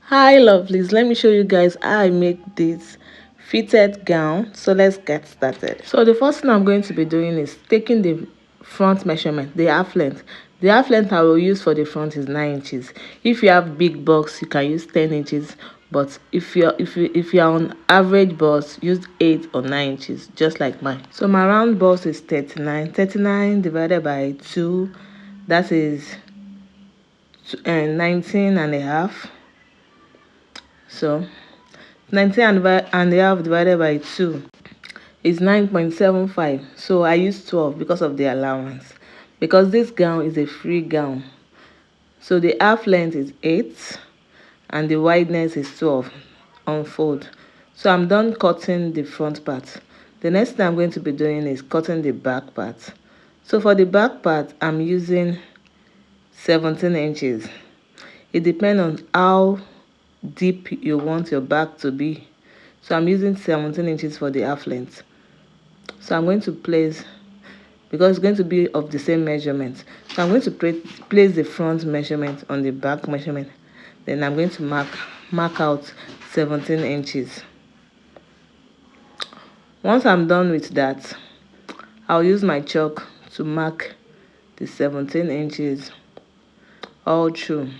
Hi lovelies, let me show you guys how I make this fitted gown. So let's get started. So the first thing I'm going to be doing is taking the front measurement, the half length. The half length I will use for the front is 9 inches. If you have big box, you can use 10 inches, but if you're on average bust, use 8 or 9 inches, just like mine. So my round bust is 39 divided by 2, that is 19 and a half. So 19 and a half divided by 2 is 9.75. So I use 12 because of the allowance. Because this gown is a free gown. So the half length is 8 and the wideness is 12 on fold. So I'm done cutting the front part. The next thing I'm going to be doing is cutting the back part. So for the back part, I'm using 17 inches. It depends on how deep you want your back to be. So I'm using 17 inches for the half length. So I'm going to place, because it's going to be of the same measurement, so I'm going to place the front measurement on the back measurement. Then I'm going to mark out 17 inches. Once I'm done with that, I'll use my chalk to mark the 17 inches all through.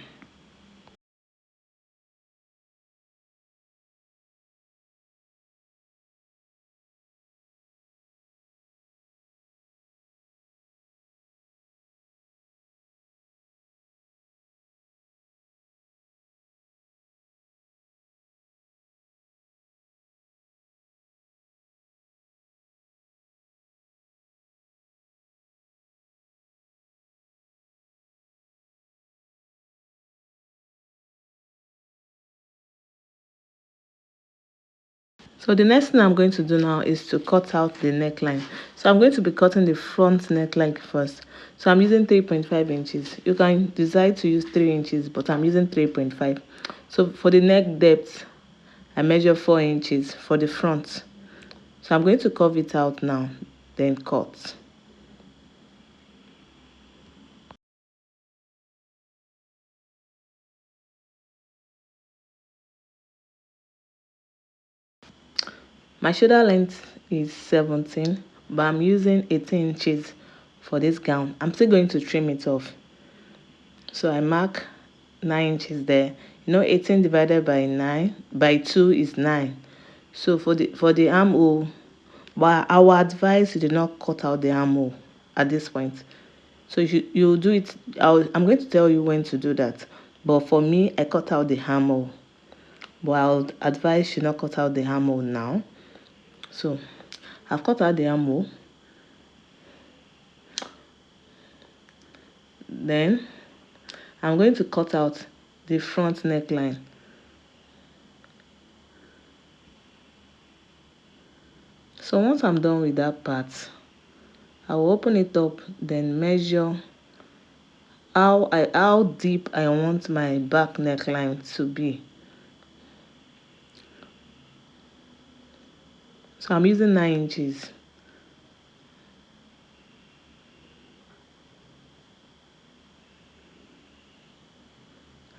So the next thing I'm going to do now is to cut out the neckline. So I'm going to be cutting the front neckline first. So I'm using 3.5 inches. You can decide to use 3 inches, but I'm using 3.5. So for the neck depth, I measure 4 inches for the front. So I'm going to curve it out now, then cut. My shoulder length is 17, but I'm using 18 inches for this gown. I'm still going to trim it off. So I mark 9 inches there. 18 divided by 9 by 2 is 9. So for the armhole, but I will advise you do not cut out the armhole at this point. So you do it. I'm going to tell you when to do that. But for me, I cut out the armhole. But I'll advise you not cut out the armhole now. So I've cut out the armhole. Then I'm going to cut out the front neckline. So once I'm done with that part, I will open it up, then measure how deep I want my back neckline to be. So I'm using 9 inches.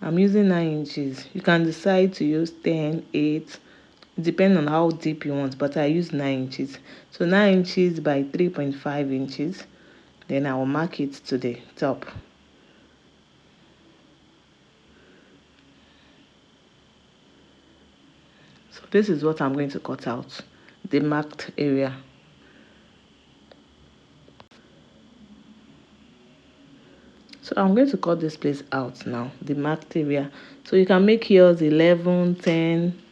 I'm using 9 inches. You can decide to use 10, 8, depending on how deep you want, but I use 9 inches. So 9 inches by 3.5 inches. Then I will mark it to the top. So this is what I'm going to cut out, the marked area. So I'm going to cut this place out now, the marked area. So you can make yours 11, 10,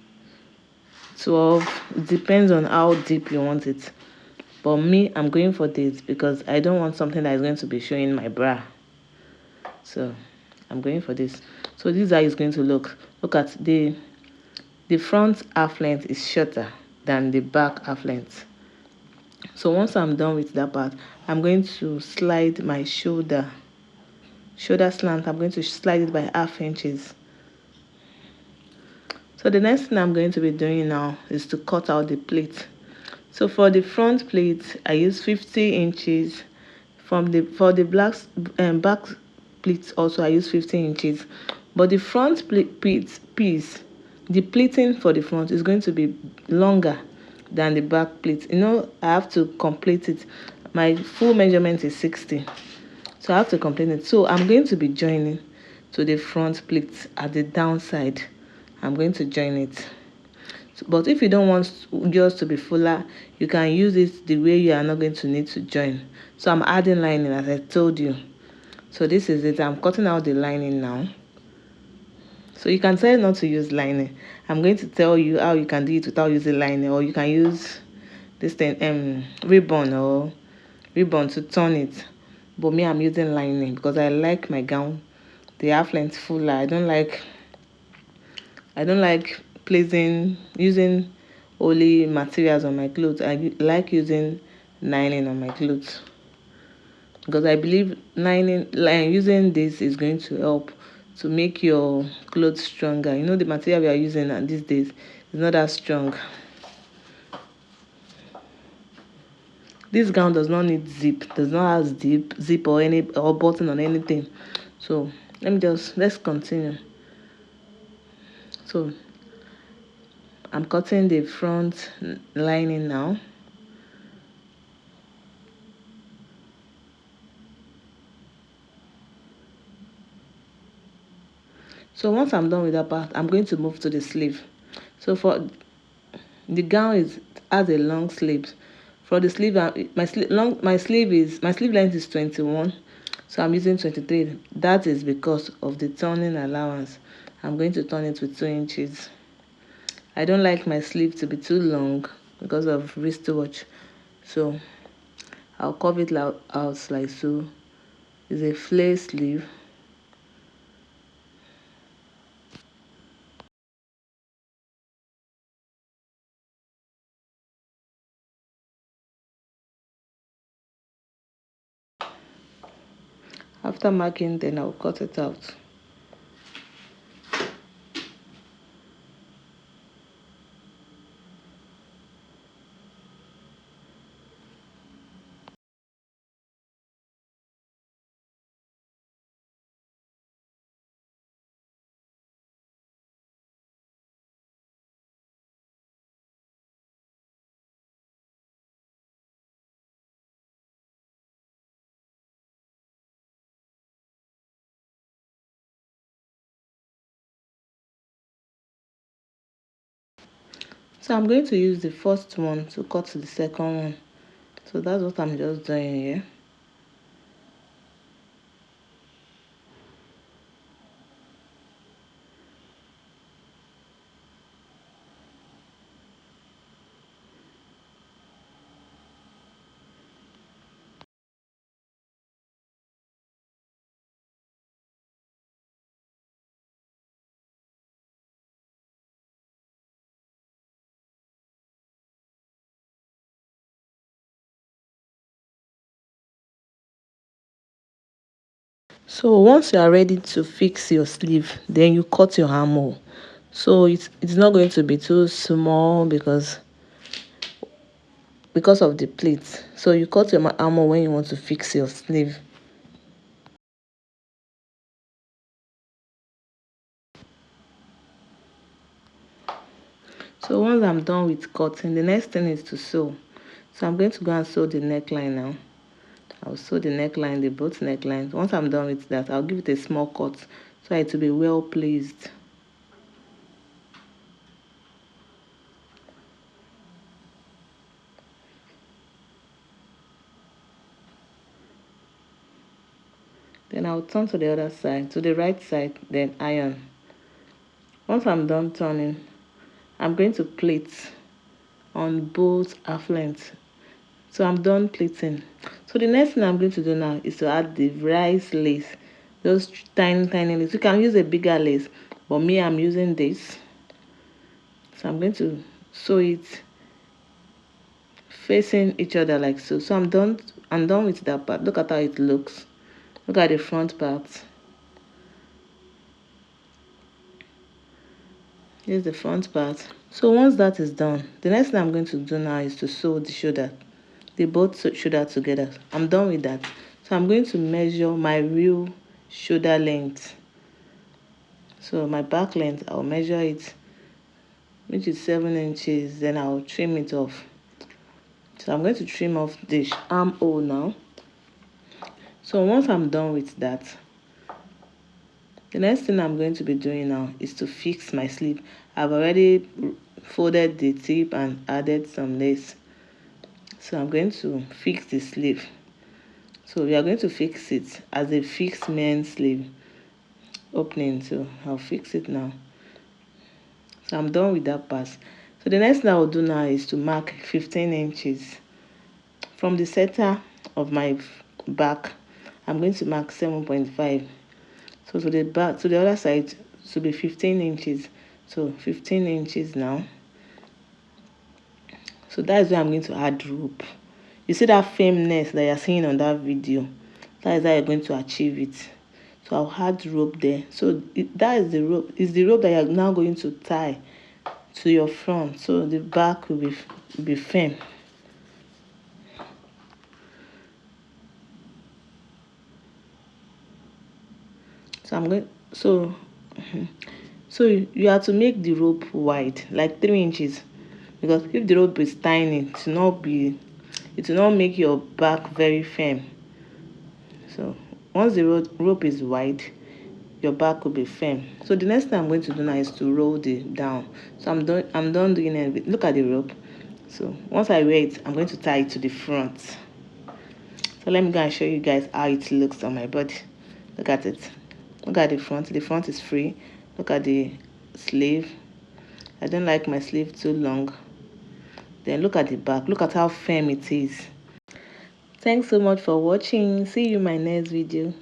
12. It depends on how deep you want it. But me, I'm going for this because I don't want something that is going to be showing my bra. So I'm going for this. So this is how it's going to look. Look at the front half length is shorter than the back half length. So once I'm done with that part, I'm going to slide my shoulder slant. I'm going to slide it by half inches. So the next thing I'm going to be doing now is to cut out the pleat. So for the front pleat, I use 50 inches. For the back pleats also, I use 15 inches. but the front piece, the pleating for the front is going to be longer than the back pleat. I have to complete it. My full measurement is 60, so I have to complete it. So I'm going to be joining to the front pleat at the downside. I'm going to join it. But if you don't want yours to be fuller, you can use it the way you are not going to need to join. So I'm adding lining as I told you. So this is it. I'm cutting out the lining now. So you can tell not to use lining. I'm going to tell you how you can do it without using lining, or you can use this thing, ribbon to turn it. But me, I'm using lining because I like my gown, the half length fuller. I don't like using only materials on my clothes. I like using lining on my clothes because I believe using this is going to help to make your clothes stronger. The material we are using these days is not that strong. This gown does not need does not have zip or button on anything. So let's continue. So I'm cutting the front lining now. So once I'm done with that part, I'm going to move to the sleeve. So for the gown has a long sleeve. For the sleeve, my sleeve length is 21, so I'm using 23. That is because of the turning allowance. I'm going to turn it with 2 inches. I don't like my sleeve to be too long because of wristwatch, so I'll curve it out like so. It's a flare sleeve. After marking, then I'll cut it out. So I'm going to use the first one to cut to the second one. So that's what I'm just doing here. So once you are ready to fix your sleeve, then you cut your armhole. So it's not going to be too small because of the pleats. So you cut your armhole when you want to fix your sleeve. So once I'm done with cutting, the next thing is to sew. So I'm going to go and sew the neckline now. I'll sew the neckline, both necklines. Once I'm done with that, I'll give it a small cut so it will be well placed. Then I'll turn to the other side, to the right side, then iron. Once I'm done turning, I'm going to plait on both half lengths. So I'm done pleating. So the next thing I'm going to do now is to add the rice lace. Those tiny lace. You can use a bigger lace, but me, I'm using this. So I'm going to sew it facing each other like so. So I'm done with that part. Look at how it looks. Look at the front part. Here's the front part. So once that is done, the next thing I'm going to do now is to sew the shoulder. They both shoulder together. I'm done with that. So I'm going to measure my real shoulder length. So my back length, I'll measure it, which is 7 inches. Then I'll trim it off. So I'm going to trim off the armhole now. So once I'm done with that, the next thing I'm going to be doing now is to fix my sleeve. I've already folded the tip and added some lace. So I'm going to fix the sleeve. So we are going to fix it as a fixed men's sleeve opening. So I'll fix it now. So I'm done with that part. So the next thing I will do now is to mark 15 inches. From the center of my back, I'm going to mark 7.5. So to the back, to the other side, to be 15 inches. So 15 inches now. So that's where I'm going to add rope. You see that firmness that you're seeing on that video? That is how you're going to achieve it. So I'll add rope there. So that is the rope. It's the rope that you're now going to tie to your front. So the back will be firm. So I'm going. So you have to make the rope wide, like 3 inches, because if the rope is tiny, it will not make your back very firm. So once the rope is wide, your back will be firm. So the next thing I'm going to do now is to roll it down. So I'm done doing it. Look at the rope. So once I wear it, I'm going to tie it to the front. So let me go and show you guys how it looks on my body. Look at it. Look at the front. The front is free. Look at the sleeve. I don't like my sleeve too long. Then look at the back. Look at how firm it is. Thanks so much for watching. See you in my next video.